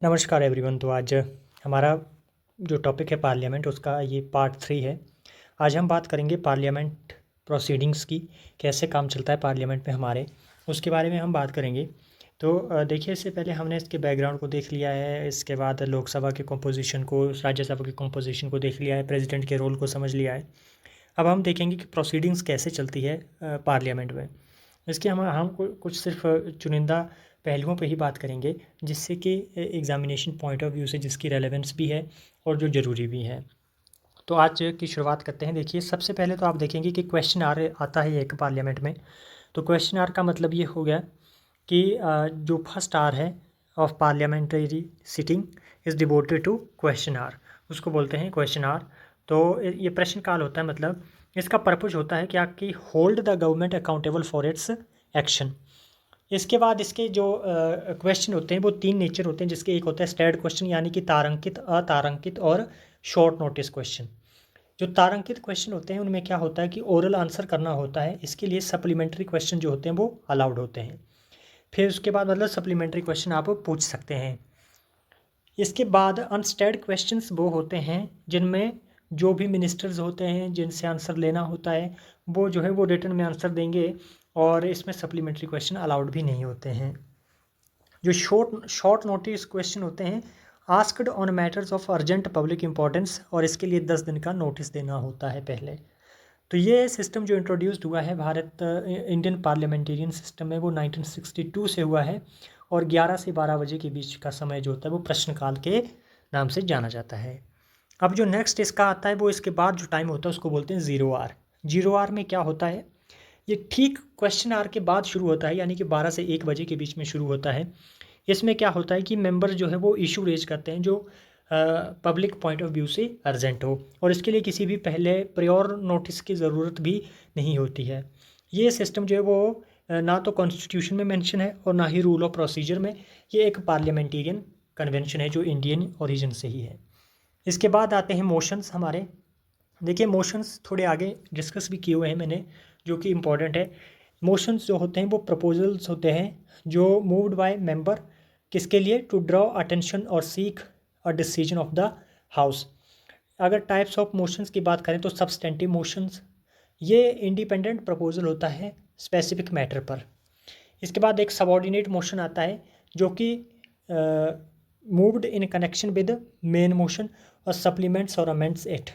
नमस्कार एवरीवन। तो आज हमारा जो टॉपिक है पार्लियामेंट, उसका ये पार्ट 3 है। आज हम बात करेंगे पार्लियामेंट प्रोसीडिंग्स की, कैसे काम चलता है पार्लियामेंट में हमारे, उसके बारे में हम बात करेंगे। तो देखिए, इससे पहले हमने इसके बैकग्राउंड को देख लिया है, इसके बाद लोकसभा के कंपोजिशन को, राज्यसभा के कंपोजिशन को देख लिया है, प्रेसिडेंट के रोल को समझ लिया है। अब हम देखेंगे कि प्रोसीडिंग्स कैसे चलती है पार्लियामेंट में। इसके हम कुछ सिर्फ चुनिंदा पहलुओं पे ही बात करेंगे, जिससे कि एग्ज़ामिनेशन पॉइंट ऑफ व्यू से जिसकी रेलेवेंस भी है और जो ज़रूरी भी है। तो आज की शुरुआत करते हैं। देखिए, सबसे पहले तो आप देखेंगे कि क्वेश्चन आर आता है एक पार्लियामेंट में। तो क्वेश्चन आर का मतलब ये हो गया कि जो फर्स्ट आर है of parliamentary sitting is devoted to question hour, उसको बोलते हैं क्वेश्चन आर। तो ये प्रश्न काल होता है, मतलब इसका पर्पज होता है क्या कि hold the government accountable for it's action. इसके बाद इसके जो क्वेश्चन होते हैं वो तीन नेचर होते हैं, जिसके एक होता है स्टैंडर्ड क्वेश्चन, यानी कि तारांकित, अतारांकित और शॉर्ट नोटिस क्वेश्चन। जो तारांकित क्वेश्चन होते हैं उनमें क्या होता है कि ओरल आंसर करना होता है, इसके लिए सप्लीमेंट्री क्वेश्चन जो होते हैं वो अलाउड होते हैं। फिर उसके बाद मतलब सप्लीमेंट्री क्वेश्चन आप पूछ सकते हैं। इसके बाद अनस्टैंडर्ड क्वेश्चंस वो होते हैं जिनमें जो भी मिनिस्टर्स होते हैं जिनसे आंसर लेना होता है वो जो है वो रिटर्न में आंसर देंगे, और इसमें सप्लीमेंट्री क्वेश्चन अलाउड भी नहीं होते हैं। जो शॉर्ट नोटिस क्वेश्चन होते हैं asked on matters of urgent public importance, और इसके लिए 10 दिन का नोटिस देना होता है पहले। तो ये सिस्टम जो इंट्रोड्यूस्ड हुआ है भारत इंडियन पार्लियामेंटेरियन सिस्टम में, वो 1962 से हुआ है, और 11 से 12 बजे के बीच का समय जो होता है वो प्रश्नकाल के नाम से जाना जाता है। अब जो नेक्स्ट इसका आता है वो इसके बाद जो टाइम होता है उसको बोलते हैं ज़ीरो आर। जीरो आर में क्या होता है, ये ठीक क्वेश्चन आर के बाद शुरू होता है, यानी कि 12 से 1 बजे के बीच में शुरू होता है। इसमें क्या होता है कि मेंबर जो है वो इशू रेज करते हैं जो पब्लिक पॉइंट ऑफ व्यू से अर्जेंट हो, और इसके लिए किसी भी पहले प्रियोर नोटिस की ज़रूरत भी नहीं होती है। ये सिस्टम जो है वो ना तो कॉन्स्टिट्यूशन में मेंशन है और ना ही रूल ऑफ प्रोसीजर में। ये एक पार्लियामेंटेरियन कन्वेंशन है जो इंडियन ओरिजिन से ही है। इसके बाद आते हैं मोशंस हमारे। देखिए, मोशंस थोड़े आगे डिस्कस भी किए हुए हैं मैंने, जो कि इम्पॉर्टेंट है। मोशंस जो होते हैं वो प्रपोजल्स होते हैं जो मूव्ड बाय मेंबर, किसके लिए, टू ड्रॉ अटेंशन और seek a decision of the house. अगर टाइप्स ऑफ मोशंस की बात करें तो सब्सटेंटिव मोशंस, ये इंडिपेंडेंट प्रपोजल होता है स्पेसिफिक मैटर पर। इसके बाद एक सबॉर्डिनेट मोशन आता है जो कि moved in connection with main motion और सप्लीमेंट्स और अमेंड्स इट।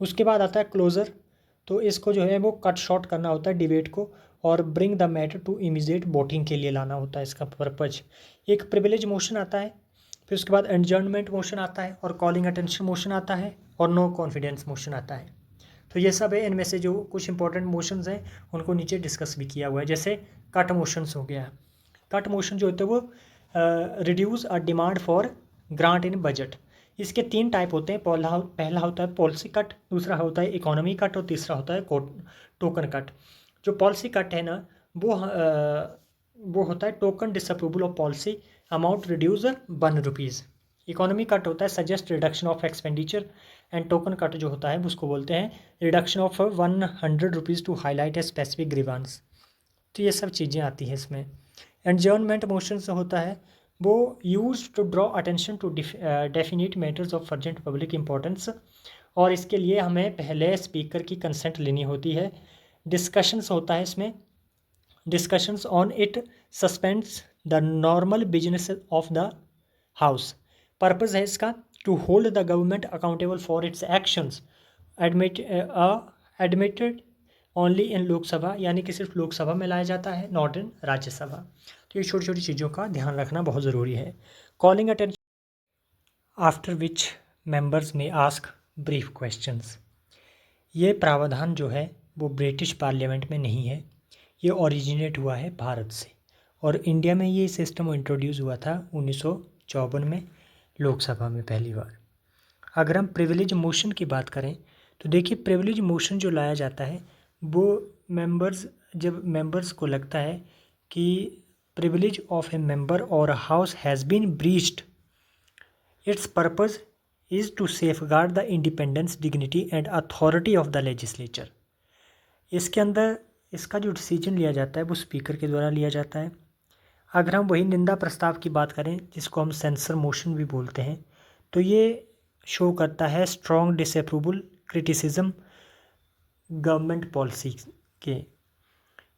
उसके बाद आता है क्लोज़र, तो इसको जो है वो कट शॉर्ट करना होता है डिबेट को, और bring the matter to immediate voting के लिए लाना होता है इसका पर्पज। एक प्रिविलेज मोशन आता है, फिर उसके बाद एडजर्नमेंट मोशन आता है, और कॉलिंग अटेंशन मोशन आता है, और नो कॉन्फिडेंस मोशन आता है। तो ये सब है, इनमें से जो कुछ इंपॉर्टेंट मोशंस हैं उनको नीचे डिस्कस भी किया हुआ है। जैसे कट मोशंस हो गया। कट मोशन जो होते हैं वो reduce a demand for grant in budget. इसके तीन टाइप होते हैं। पहला होता है पॉलिसी कट, दूसरा होता है इकोनॉमी कट, और तीसरा होता है टोकन कट। जो पॉलिसी कट है ना, वो होता है token disapproval of policy, amount reduce ₹1। Economy cut होता है suggest reduction of expenditure, and token cut जो होता है उसको बोलते हैं reduction of ₹100 to highlight a specific grievance. तो ये सब चीज़ें आती हैं इसमें। एडजर्नमेंट मोशन से होता है वो use to draw attention to definite matters of urgent public importance, और इसके लिए हमें पहले स्पीकर की कंसेंट लेनी होती है। डिस्कशंस होता है इसमें, discussions on it suspends the normal business of the house. Purpose है इसका to hold the government accountable for its actions admitted only in Lok Sabha, यानी कि सिर्फ लोकसभा में लाया जाता है, नॉट इन राज्यसभा। तो ये छोटी छोटी चीज़ों का ध्यान रखना बहुत ज़रूरी है। Calling attention after which members में आस्क ब्रीफ क्वेश्चंस। ये प्रावधान जो है वो ब्रिटिश पार्लियामेंट में नहीं है, ये ओरिजिनेट हुआ है भारत से, और इंडिया में ये सिस्टम इंट्रोड्यूस हुआ था 1954 में लोकसभा में पहली बार। अगर हम प्रिविलेज मोशन की बात करें तो देखिए, प्रिविलेज मोशन जो लाया जाता है वो जब मेंबर्स को लगता है कि प्रिविलेज ऑफ ए मेंबर और house has been breached, its purpose is to safeguard the independence, dignity and authority of the legislature. इसके अंदर इसका जो डिसीजन लिया जाता है वो स्पीकर के द्वारा लिया जाता है। अगर हम वही निंदा प्रस्ताव की बात करें जिसको हम सेंसर मोशन भी बोलते हैं, तो ये शो करता है strong disapproval criticism government policy के।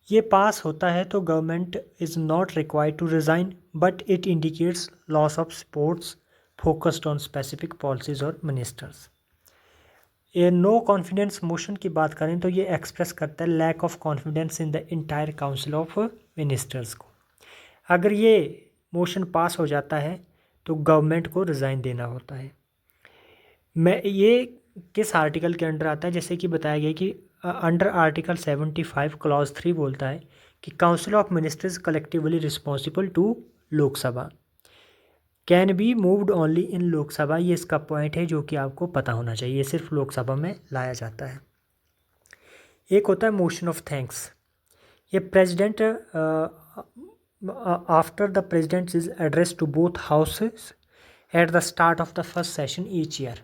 ये पास होता है तो government is not required to resign, but it indicates loss of supports focused on specific policies और मिनिस्टर्स। ये नो कॉन्फिडेंस मोशन की बात करें तो ये एक्सप्रेस करता है lack of confidence in the entire council of ministers को। अगर ये मोशन पास हो जाता है तो गवर्नमेंट को रिज़ाइन देना होता है। मैं ये किस आर्टिकल के अंडर आता है, जैसे कि बताया गया कि अंडर आर्टिकल 75 क्लॉज 3 बोलता है कि council of ministers collectively responsible to Lok Sabha, can be moved only in Lok Sabha. ये इसका पॉइंट है जो कि आपको पता होना चाहिए, ये सिर्फ लोकसभा में लाया जाता है। एक होता है मोशन ऑफ थैंक्स। ये president after the president is address to both houses at the start of the first session each year,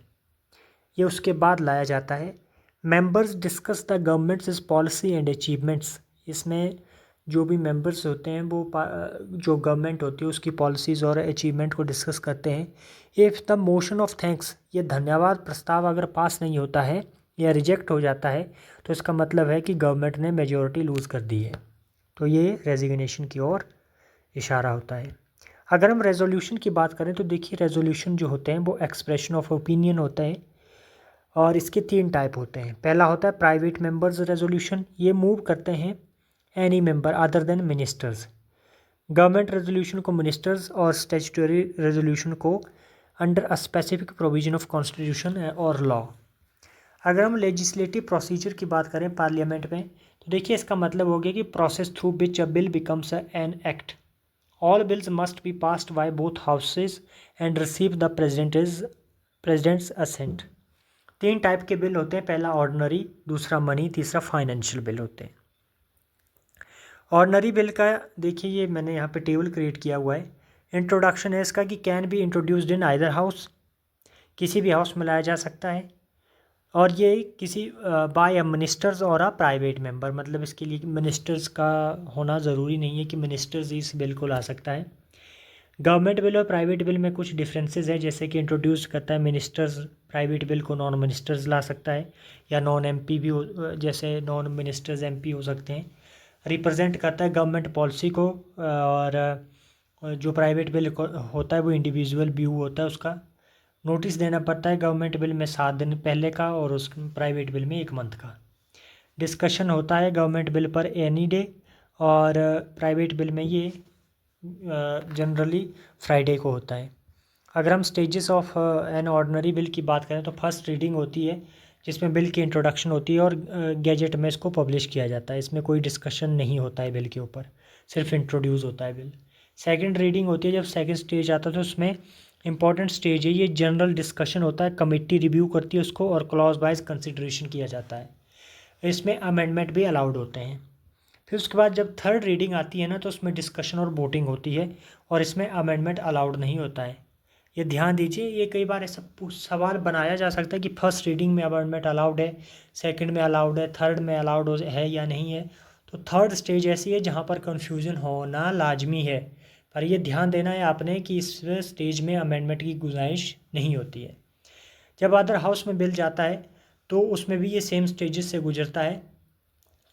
ये उसके बाद लाया जाता है। Members discuss the government's policy and achievements. इसमें जो भी मेंबर्स होते हैं वो जो गवर्नमेंट होती है उसकी पॉलिसीज़ और अचीवमेंट को डिस्कस करते हैं। If the motion of thanks, ये धन्यवाद प्रस्ताव अगर पास नहीं होता है या रिजेक्ट हो जाता है तो इसका मतलब है कि गवर्नमेंट ने मेजॉरिटी लूज़ कर दी है, तो ये रेजिग्नेशन की ओर इशारा होता है। अगर हम रेजोल्यूशन की बात करें तो देखिए रेजोल्यूशन जो होते हैं वो एक्सप्रेशन ऑफ ओपिनियन होता है और इसके 3 टाइप होते हैं। पहला होता है प्राइवेट मेंबर्स रेजोल्यूशन, ये मूव करते हैं any member other than ministers. Government resolution को मिनिस्टर्स और स्टैट्यूटरी रेजोल्यूशन को under a specific provision of constitution और लॉ। अगर हम लेजिस्लेटिव प्रोसीजर की बात करें पार्लियामेंट में तो देखिए इसका मतलब हो गया कि process through which a bill becomes an act. All bills must be passed by both houses and receive the president's assent. 3 type के बिल होते हैं, पहला ऑर्डनरी, दूसरा मनी, तीसरा फाइनेंशियल बिल होते हैं। ऑर्डनरी बिल का देखिए ये मैंने यहाँ पे टेबल क्रिएट किया हुआ है। इंट्रोडक्शन है इसका कि can be introduced in either house, किसी भी हाउस में लाया जा सकता है, और ये किसी बाय अ मिनिस्टर्स और अ प्राइवेट मेंबर, मतलब इसके लिए मिनिस्टर्स का होना ज़रूरी नहीं है कि मिनिस्टर्स इस बिल को ला सकता है। गवर्नमेंट बिल और प्राइवेट बिल में कुछ डिफरेंसेस हैं, जैसे कि इंट्रोड्यूस करता है मिनिस्टर्स प्राइवेट बिल को, नॉन मिनिस्टर्स ला सकता है, या नॉन एमपी भी हो, जैसे नॉन मिनिस्टर्स एमपी हो सकते हैं। रिप्रेजेंट करता है गवर्नमेंट पॉलिसी को, और जो प्राइवेट बिल होता है वो इंडिविजुअल व्यू होता है उसका। नोटिस देना पड़ता है गवर्नमेंट बिल में 7 दिन पहले का और उस प्राइवेट बिल में 1 मंथ का। डिस्कशन होता है गवर्नमेंट बिल पर एनी डे, और प्राइवेट बिल में ये जनरली फ्राइडे को होता है। अगर हम stages of an ordinary bill की बात करें तो फर्स्ट रीडिंग होती है जिसमें बिल की इंट्रोडक्शन होती है और गैजेट में इसको पब्लिश किया जाता है। इसमें कोई डिस्कशन नहीं होता है बिल के ऊपर, सिर्फ इंट्रोड्यूस होता है बिल। सेकंड रीडिंग होती है, जब सेकंड स्टेज आता है तो उसमें इंपॉर्टेंट स्टेज है, ये जनरल डिस्कशन होता है, कमेटी रिव्यू करती है उसको और क्लॉज वाइज कंसिडरेशन किया जाता है। इसमें अमेंडमेंट भी अलाउड होते हैं। फिर उसके बाद जब थर्ड रीडिंग आती है ना तो उसमें डिस्कशन और वोटिंग होती है और इसमें अमेंडमेंट अलाउड नहीं होता है। ये ध्यान दीजिए, ये कई बार ऐसा सवाल बनाया जा सकता है कि फर्स्ट रीडिंग में अमेंडमेंट अलाउड है, सेकंड में अलाउड है, थर्ड में अलाउड है या नहीं है। तो थर्ड स्टेज ऐसी है जहाँ पर कन्फ्यूज़न होना लाजमी है, पर ये ध्यान देना है आपने कि इस स्टेज में अमेंडमेंट की गुंजाइश नहीं होती है। जब अदर हाउस में बिल जाता है तो उसमें भी ये सेम स्टेजेस से गुजरता है।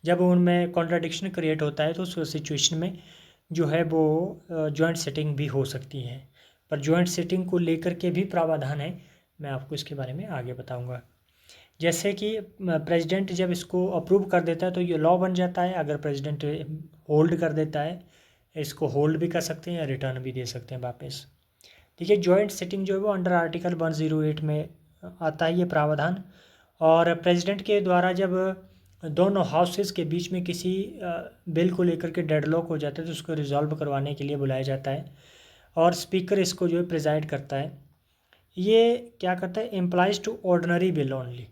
जब उनमें कॉन्ट्राडिक्शन क्रिएट होता है तो उस सिचुएशन में जो है वो जॉइंट सिटिंग भी हो सकती है, पर जॉइंट सिटिंग को लेकर के भी प्रावधान है, मैं आपको इसके बारे में आगे बताऊंगा। जैसे कि प्रेसिडेंट जब इसको अप्रूव कर देता है तो ये लॉ बन जाता है। अगर प्रेसिडेंट होल्ड कर देता है, इसको होल्ड भी कर सकते हैं या रिटर्न भी दे सकते हैं वापस। देखिए जॉइंट सिटिंग जो है वो अंडर आर्टिकल 108 में आता है ये प्रावधान, और प्रेसिडेंट के द्वारा जब दोनों हाउसेस के बीच में किसी बिल को लेकर के डेडलॉक हो जाता है तो उसको रिजॉल्व करवाने के लिए बुलाया जाता है और स्पीकर इसको जो है प्रिजाइड करता है। ये क्या करता है, applies to ordinary bill only,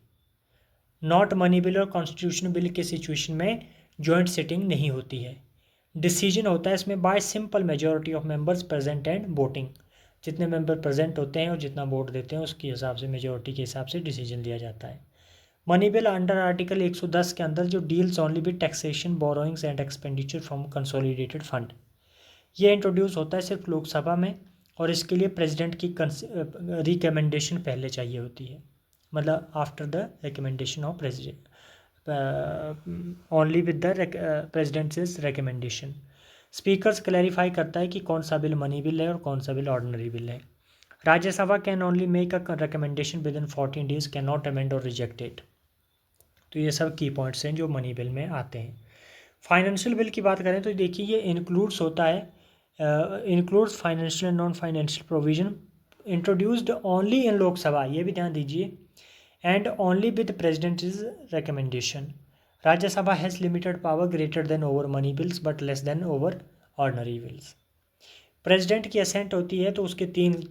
not money bill और कॉन्स्टिट्यूशन बिल के सिचुएशन में जॉइंट सिटिंग नहीं होती है। डिसीजन होता है इसमें by simple majority of members present and voting. जितने मेंबर प्रेजेंट होते हैं और जितना वोट देते हैं उसके हिसाब से, मेजॉरिटी के हिसाब से डिसीजन लिया जाता है। मनी बिल अंडर आर्टिकल 110 के अंदर जो deals only with taxation, borrowings and expenditure from consolidated fund. ये इंट्रोड्यूस होता है सिर्फ लोकसभा में, और इसके लिए प्रेसिडेंट की रिकमेंडेशन पहले चाहिए होती है, मतलब after the recommendation of president, only with the president's recommendation. Speakers clarify करता है कि कौन सा बिल मनी बिल है और कौन सा बिल ऑर्डिनरी बिल है। Rajya Sabha can only make a recommendation with in 14 days, can not amend और रिजेक्ट इट। तो ये सब की पॉइंट्स हैं जो मनी बिल में आते हैं। फाइनेंशियल बिल की बात करें तो देखिए ये इंक्लूड्स होता है, includes financial and non financial provision introduced only in Lok Sabha, ये भी ध्यान दीजिए, and only with president is recommendation. Rajya Sabha has limited power greater than over money bills but less than over ordinary bills. President की ascent होती है तो उसके 3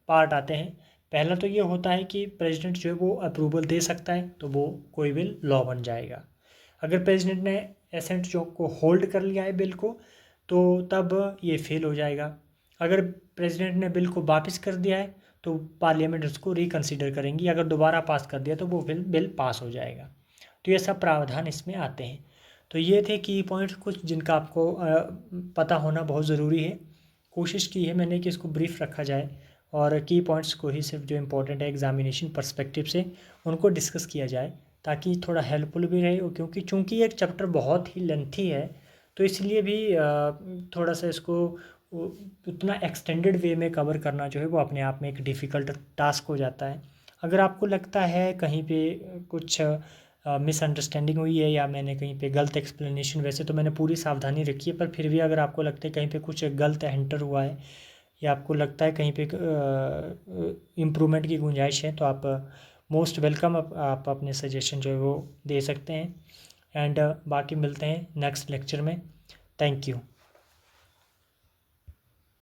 part आते हैं। पहला तो ये होता है कि प्रेसिडेंट जो है वो अप्रूवल दे सकता है तो वो कोई बिल लॉ बन जाएगा। अगर प्रेसिडेंट ने असेंट जो को होल्ड कर लिया है बिल को तो तब ये फेल हो जाएगा। अगर प्रेसिडेंट ने बिल को वापस कर दिया है तो पार्लियामेंट उसको रिकंसिडर करेंगी, अगर दोबारा पास कर दिया तो वो बिल पास हो जाएगा। तो ये सब प्रावधान इसमें आते हैं। तो ये थे की पॉइंट्स कुछ जिनका आपको पता होना बहुत ज़रूरी है। कोशिश की है मैंने कि इसको ब्रीफ रखा जाए और की पॉइंट्स को ही सिर्फ जो इम्पोर्टेंट है एग्जामिनेशन पर्सपेक्टिव से उनको डिस्कस किया जाए ताकि थोड़ा हेल्पफुल भी रहे, क्योंकि चूंकि एक चैप्टर बहुत ही लेंथी है तो इसलिए भी थोड़ा सा इसको उतना एक्सटेंडेड वे में कवर करना जो है वो अपने आप में एक डिफ़िकल्ट टास्क हो जाता है। अगर आपको लगता है कहीं पे कुछ मिसअंडरस्टैंडिंग हुई है या मैंने कहीं पे गलत एक्सप्लेनेशन, वैसे तो मैंने पूरी सावधानी रखी है, पर फिर भी अगर आपको लगता है कहीं पे कुछ गलत एंटर हुआ है या आपको लगता है कहीं पे इम्प्रूवमेंट की गुंजाइश है तो आप मोस्ट वेलकम, आप अपने सजेशन जो है वो दे सकते हैं। एंड बाकी मिलते हैं नेक्स्ट लेक्चर में। Thank you.